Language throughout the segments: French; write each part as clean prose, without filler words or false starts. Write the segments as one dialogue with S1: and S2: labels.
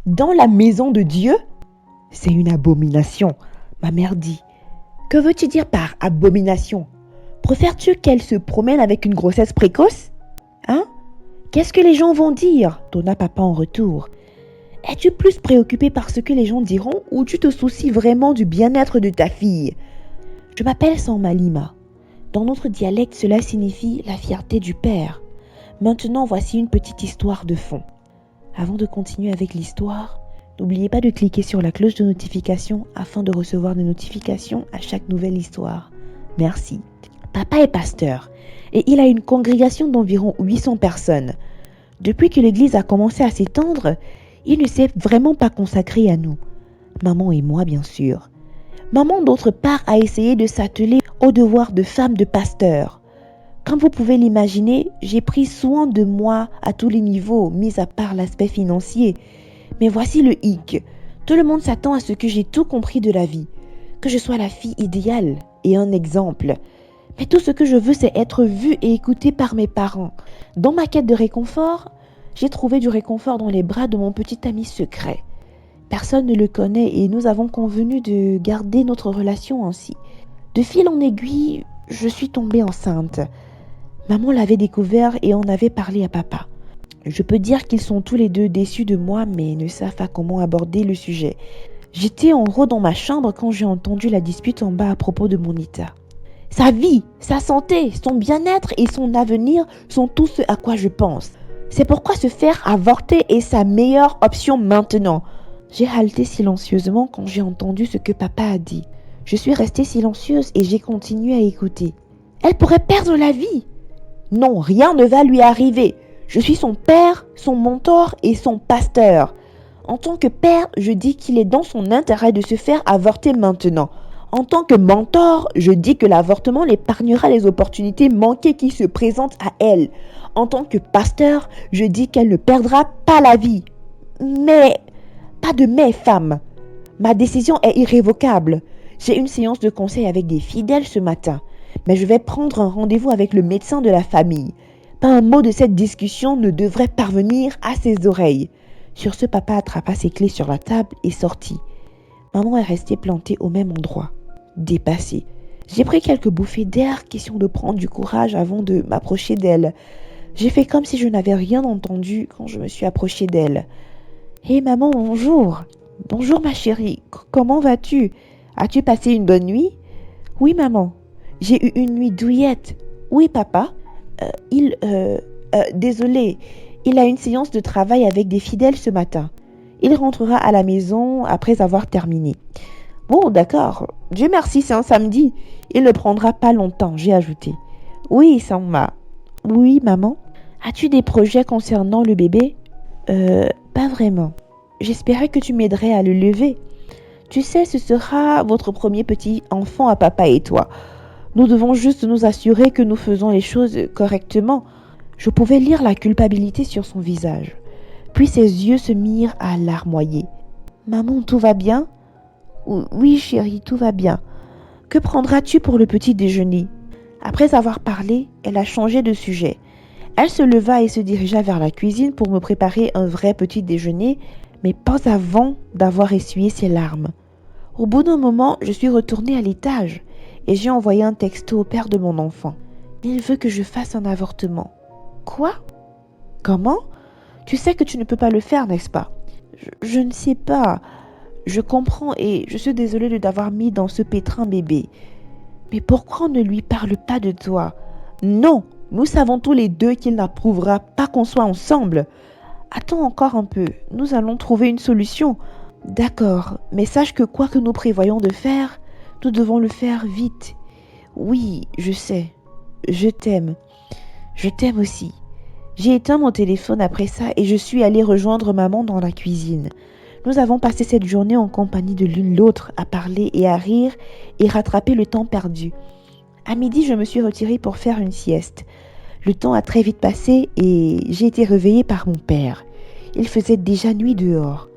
S1: Dans la maison de Dieu? C'est une abomination, ma mère dit. Que veux-tu dire par abomination? Préfères-tu qu'elle se promène avec une grossesse précoce? Hein? Qu'est-ce que les gens vont dire? Donna papa en retour. Es-tu plus préoccupé par ce que les gens diront ou tu te soucies vraiment du bien-être de ta fille? Je m'appelle Sammalima. Dans notre dialecte, cela signifie la fierté du père. Maintenant, voici une petite histoire de fond. Avant de continuer avec l'histoire, n'oubliez pas de cliquer sur la cloche de notification afin de recevoir des notifications à chaque nouvelle histoire. Merci. Papa est pasteur et il a une congrégation d'environ 800 personnes. Depuis que l'église a commencé à s'étendre, il ne s'est vraiment pas consacré à nous. Maman et moi, bien sûr. Maman, d'autre part, a essayé de s'atteler au devoir de femme de pasteur. Comme vous pouvez l'imaginer, j'ai pris soin de moi à tous les niveaux, mis à part l'aspect financier. Mais voici le hic. Tout le monde s'attend à ce que j'ai tout compris de la vie, que je sois la fille idéale et un exemple. Mais tout ce que je veux, c'est être vue et écoutée par mes parents. Dans ma quête de réconfort, j'ai trouvé du réconfort dans les bras de mon petit ami secret. Personne ne le connaît et nous avons convenu de garder notre relation ainsi. De fil en aiguille, je suis tombée enceinte. Maman l'avait découvert et en avait parlé à papa. Je peux dire qu'ils sont tous les deux déçus de moi mais ne savent pas comment aborder le sujet. J'étais en haut dans ma chambre quand j'ai entendu la dispute en bas à propos de mon état. Sa vie, sa santé, son bien-être et son avenir sont tout ce à quoi je pense. C'est pourquoi se faire avorter est sa meilleure option maintenant. J'ai halté silencieusement quand j'ai entendu ce que papa a dit. Je suis restée silencieuse et j'ai continué à écouter. Elle pourrait perdre la vie. Non, rien ne va lui arriver. Je suis son père, son mentor et son pasteur. En tant que père, je dis qu'il est dans son intérêt de se faire avorter maintenant. En tant que mentor, je dis que l'avortement l'épargnera les opportunités manquées qui se présentent à elle. En tant que pasteur, je dis qu'elle ne perdra pas la vie. Mais, pas de mais, femme. Ma décision est irrévocable. J'ai une séance de conseil avec des fidèles ce matin, mais je vais prendre un rendez-vous avec le médecin de la famille. Pas un mot de cette discussion ne devrait parvenir à ses oreilles. Sur ce, papa attrapa ses clés sur la table et sortit. Maman est restée plantée au même endroit, dépassée. J'ai pris quelques bouffées d'air, question de prendre du courage avant de m'approcher d'elle. J'ai fait comme si je n'avais rien entendu quand je me suis approchée d'elle. « Hé maman, bonjour !»« Bonjour ma chérie, comment vas-tu? As-tu passé une bonne nuit? »« Oui maman, j'ai eu une nuit douillette. »« Oui papa. Désolé, il a une séance de travail avec des fidèles ce matin. Il rentrera à la maison après avoir terminé. »« Bon, d'accord. Dieu merci, c'est un samedi. Il ne prendra pas longtemps, j'ai ajouté. »« Oui, Samba. »« Oui, maman. As-tu des projets concernant le bébé? »« Pas vraiment. J'espérais que tu m'aiderais à le lever. Tu sais, ce sera votre premier petit enfant à papa et toi. Nous devons juste nous assurer que nous faisons les choses correctement. » Je pouvais lire la culpabilité sur son visage. Puis ses yeux se mirent à larmoyer. « Maman, tout va bien? »« Oui, chérie, tout va bien. Que prendras-tu pour le petit déjeuner? » Après avoir parlé, elle a changé de sujet. Elle se leva et se dirigea vers la cuisine pour me préparer un vrai petit déjeuner, mais pas avant d'avoir essuyé ses larmes. Au bout d'un moment, je suis retournée à l'étage et j'ai envoyé un texto au père de mon enfant. Il veut que je fasse un avortement. Quoi? Comment? Tu sais que tu ne peux pas le faire, n'est-ce pas? Je ne sais pas. Je comprends et je suis désolée de t'avoir mis dans ce pétrin bébé. Mais pourquoi on ne lui parle pas de toi? Non, nous savons tous les deux qu'il n'approuvera pas qu'on soit ensemble. Attends encore un peu, nous allons trouver une solution. D'accord, mais sache que quoi que nous prévoyons de faire, nous devons le faire vite. Oui, je sais. Je t'aime. Je t'aime aussi. J'ai éteint mon téléphone après ça et je suis allée rejoindre maman dans la cuisine. Nous avons passé cette journée en compagnie de l'une l'autre à parler et à rire et rattraper le temps perdu. À midi, je me suis retirée pour faire une sieste. Le temps a très vite passé et j'ai été réveillée par mon père. Il faisait déjà nuit dehors.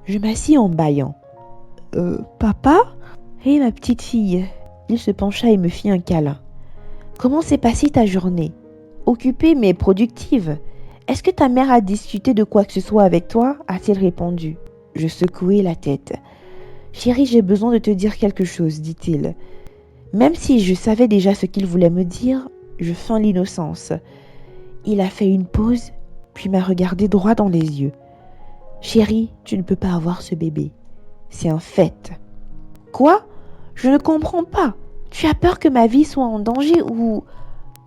S1: Je m'assis en bâillant. Papa? Hé, ma petite fille. Il se pencha et me fit un câlin. Comment s'est passée ta journée? Occupée mais productive. Est-ce que ta mère a discuté de quoi que ce soit avec toi? A-t-il répondu. Je secouai la tête. Chérie, j'ai besoin de te dire quelque chose, dit-il. Même si je savais déjà ce qu'il voulait me dire, je feins l'innocence. Il a fait une pause, puis m'a regardé droit dans les yeux. Chérie, tu ne peux pas avoir ce bébé. C'est un fait. Quoi? Je ne comprends pas. Tu as peur que ma vie soit en danger ou...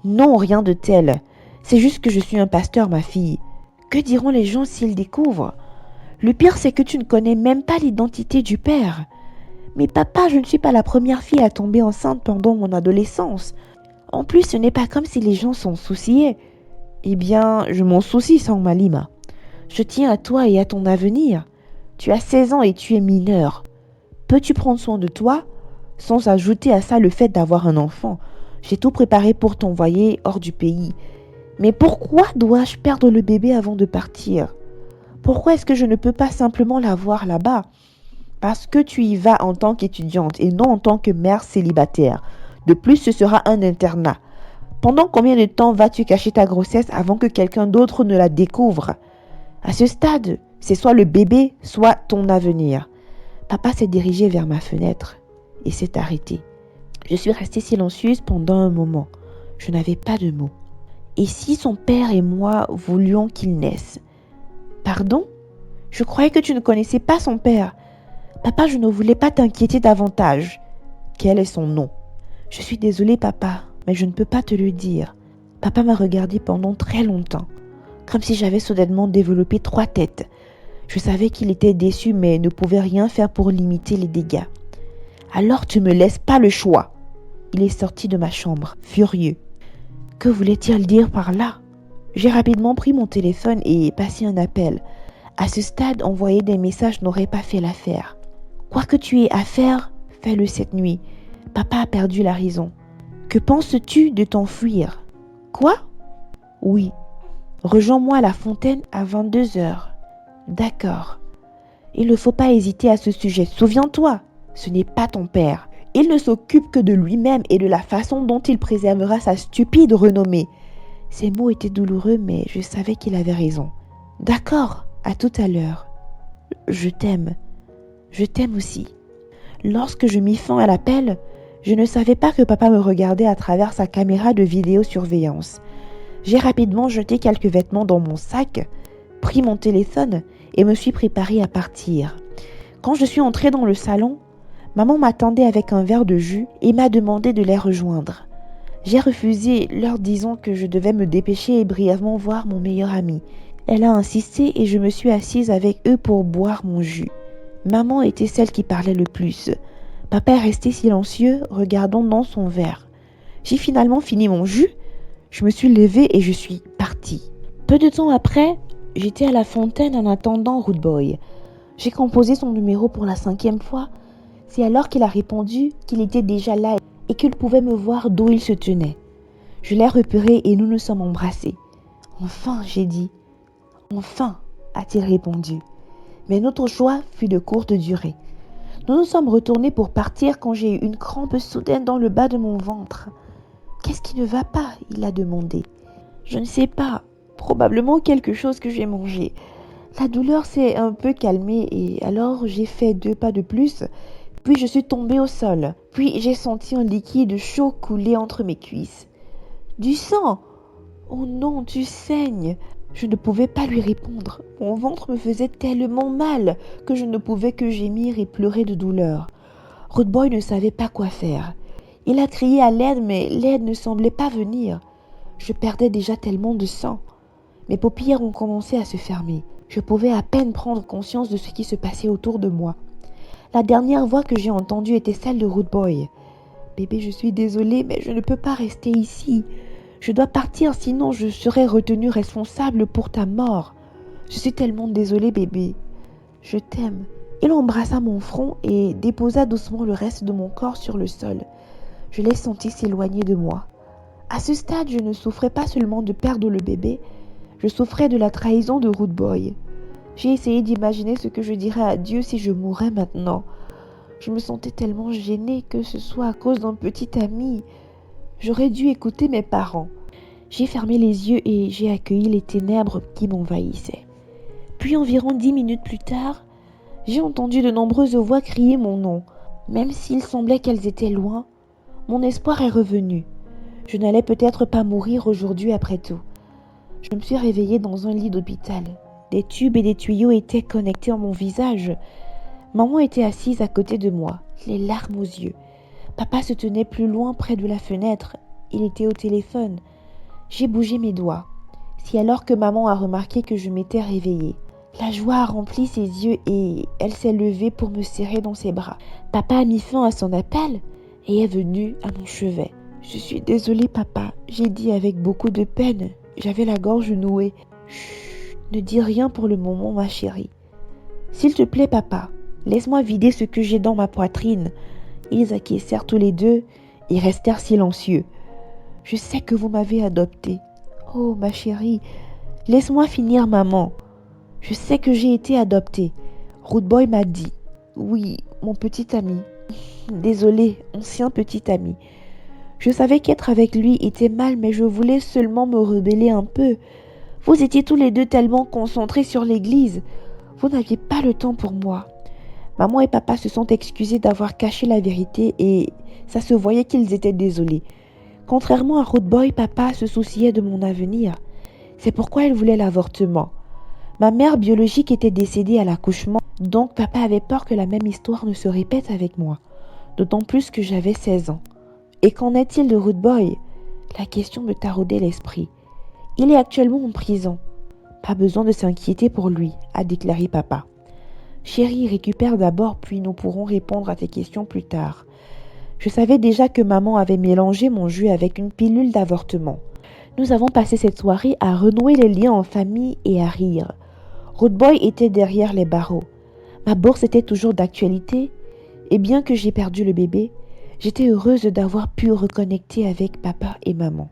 S1: Non, rien de tel. C'est juste que je suis un pasteur, ma fille. Que diront les gens s'ils découvrent? Le pire, c'est que tu ne connais même pas l'identité du père. Mais papa, je ne suis pas la première fille à tomber enceinte pendant mon adolescence. En plus, ce n'est pas comme si les gens s'en souciaient. Eh bien, je m'en soucie sans Malima. Je tiens à toi et à ton avenir. Tu as 16 ans et tu es mineur. Peux-tu prendre soin de toi? Sans ajouter à ça le fait d'avoir un enfant. J'ai tout préparé pour t'envoyer hors du pays. Mais pourquoi dois-je perdre le bébé avant de partir? Pourquoi est-ce que je ne peux pas simplement l'avoir là-bas? Parce que tu y vas en tant qu'étudiante et non en tant que mère célibataire. De plus, ce sera un internat. Pendant combien de temps vas-tu cacher ta grossesse avant que quelqu'un d'autre ne la découvre? À ce stade, c'est soit le bébé, soit ton avenir. Papa s'est dirigé vers ma fenêtre et s'est arrêté. Je suis restée silencieuse pendant un moment. Je n'avais pas de mots. Et si son père et moi voulions qu'il naisse? Pardon? Je croyais que tu ne connaissais pas son père. Papa, je ne voulais pas t'inquiéter davantage. Quel est son nom? Je suis désolée, papa, mais je ne peux pas te le dire. Papa m'a regardée pendant très longtemps, comme si j'avais soudainement développé 3 têtes. Je savais qu'il était déçu, mais ne pouvait rien faire pour limiter les dégâts. Alors tu me laisses pas le choix. Il est sorti de ma chambre, furieux. Que voulait-il dire par là? J'ai rapidement pris mon téléphone et passé un appel. À ce stade, envoyer des messages n'aurait pas fait l'affaire. Quoi que tu aies à faire, fais-le cette nuit. Papa a perdu la raison. Que penses-tu de t'enfuir? Quoi? Oui. Rejoins-moi à la fontaine à 22h. D'accord. Il ne faut pas hésiter à ce sujet. Souviens-toi, ce n'est pas ton père. Il ne s'occupe que de lui-même et de la façon dont il préservera sa stupide renommée. Ces mots étaient douloureux, mais je savais qu'il avait raison. D'accord, à tout à l'heure. Je t'aime. Je t'aime aussi. Lorsque je mis fin à l'appel, je ne savais pas que papa me regardait à travers sa caméra de vidéosurveillance. J'ai rapidement jeté quelques vêtements dans mon sac, pris mon téléphone et me suis préparée à partir. Quand je suis entrée dans le salon, maman m'attendait avec un verre de jus et m'a demandé de les rejoindre. J'ai refusé, leur disant que je devais me dépêcher et brièvement voir mon meilleur ami. Elle a insisté et je me suis assise avec eux pour boire mon jus. Maman était celle qui parlait le plus. Papa est resté silencieux, regardant dans son verre. J'ai finalement fini mon jus. Je me suis levée et je suis partie. Peu de temps après, j'étais à la fontaine en attendant Rude Boy. J'ai composé son numéro pour la 5e fois. C'est alors qu'il a répondu qu'il était déjà là et qu'il pouvait me voir d'où il se tenait. Je l'ai repéré et nous nous sommes embrassés. Enfin, j'ai dit. Enfin, a-t-il répondu. Mais notre joie fut de courte durée. Nous nous sommes retournés pour partir quand j'ai eu une crampe soudaine dans le bas de mon ventre. « Qu'est-ce qui ne va pas ?» il a demandé. « Je ne sais pas. Probablement quelque chose que j'ai mangé. » La douleur s'est un peu calmée et alors j'ai fait 2 pas de plus. Puis je suis tombée au sol. Puis j'ai senti un liquide chaud couler entre mes cuisses. « Du sang! Oh non, tu saignes !» Je ne pouvais pas lui répondre. Mon ventre me faisait tellement mal que je ne pouvais que gémir et pleurer de douleur. Rude Boy ne savait pas quoi faire. Il a crié à l'aide, mais l'aide ne semblait pas venir. Je perdais déjà tellement de sang. Mes paupières ont commencé à se fermer. Je pouvais à peine prendre conscience de ce qui se passait autour de moi. La dernière voix que j'ai entendue était celle de Rude Boy. « Bébé, je suis désolée, mais je ne peux pas rester ici. Je dois partir, sinon je serai retenue responsable pour ta mort. Je suis tellement désolée, bébé. Je t'aime. » Il embrassa mon front et déposa doucement le reste de mon corps sur le sol. Je l'ai senti s'éloigner de moi. À ce stade, je ne souffrais pas seulement de perdre le bébé, je souffrais de la trahison de Rude Boy. J'ai essayé d'imaginer ce que je dirais à Dieu si je mourais maintenant. Je me sentais tellement gênée que ce soit à cause d'un petit ami. J'aurais dû écouter mes parents. J'ai fermé les yeux et j'ai accueilli les ténèbres qui m'envahissaient. Puis environ 10 minutes plus tard, J'ai entendu de nombreuses voix crier mon nom. Même s'il semblait qu'elles étaient loin, mon espoir est revenu. Je n'allais peut-être pas mourir aujourd'hui après tout. Je me suis réveillée dans un lit d'hôpital. Des tubes et des tuyaux étaient connectés à mon visage. Maman était assise à côté de moi, les larmes aux yeux. Papa se tenait plus loin près de la fenêtre. Il était au téléphone. J'ai bougé mes doigts. C'est alors que maman a remarqué que je m'étais réveillée. La joie a rempli ses yeux et elle s'est levée pour me serrer dans ses bras. Papa a mis fin à son appel et est venu à mon chevet. Je suis désolée, papa, j'ai dit avec beaucoup de peine. J'avais la gorge nouée. Chut, ne dis rien pour le moment, ma chérie. S'il te plaît, papa, laisse-moi vider ce que j'ai dans ma poitrine. Ils acquiescèrent tous les deux et restèrent silencieux. Je sais que vous m'avez adoptée. Oh, ma chérie, laisse-moi finir, maman. Je sais que j'ai été adoptée. Rude Boy m'a dit. Oui, mon petit ami. Désolé, ancien petit ami. Je savais qu'être avec lui était mal, mais je voulais seulement me rebeller un peu. Vous étiez tous les deux tellement concentrés sur l'église. Vous n'aviez pas le temps pour moi. Maman et papa se sont excusés d'avoir caché la vérité et ça se voyait qu'ils étaient désolés. Contrairement à Rude Boy, papa se souciait de mon avenir. C'est pourquoi il voulait l'avortement. Ma mère biologique était décédée à l'accouchement, donc papa avait peur que la même histoire ne se répète avec moi. D'autant plus que j'avais 16 ans. Et qu'en est-il de Rude Boy? La question me taraudait l'esprit. Il est actuellement en prison. Pas besoin de s'inquiéter pour lui, a déclaré papa. Chérie, récupère d'abord, puis nous pourrons répondre à tes questions plus tard. Je savais déjà que maman avait mélangé mon jus avec une pilule d'avortement. Nous avons passé cette soirée à renouer les liens en famille et à rire. Rude Boy était derrière les barreaux. Ma bourse était toujours d'actualité, et bien que j'ai perdu le bébé, j'étais heureuse d'avoir pu reconnecter avec papa et maman.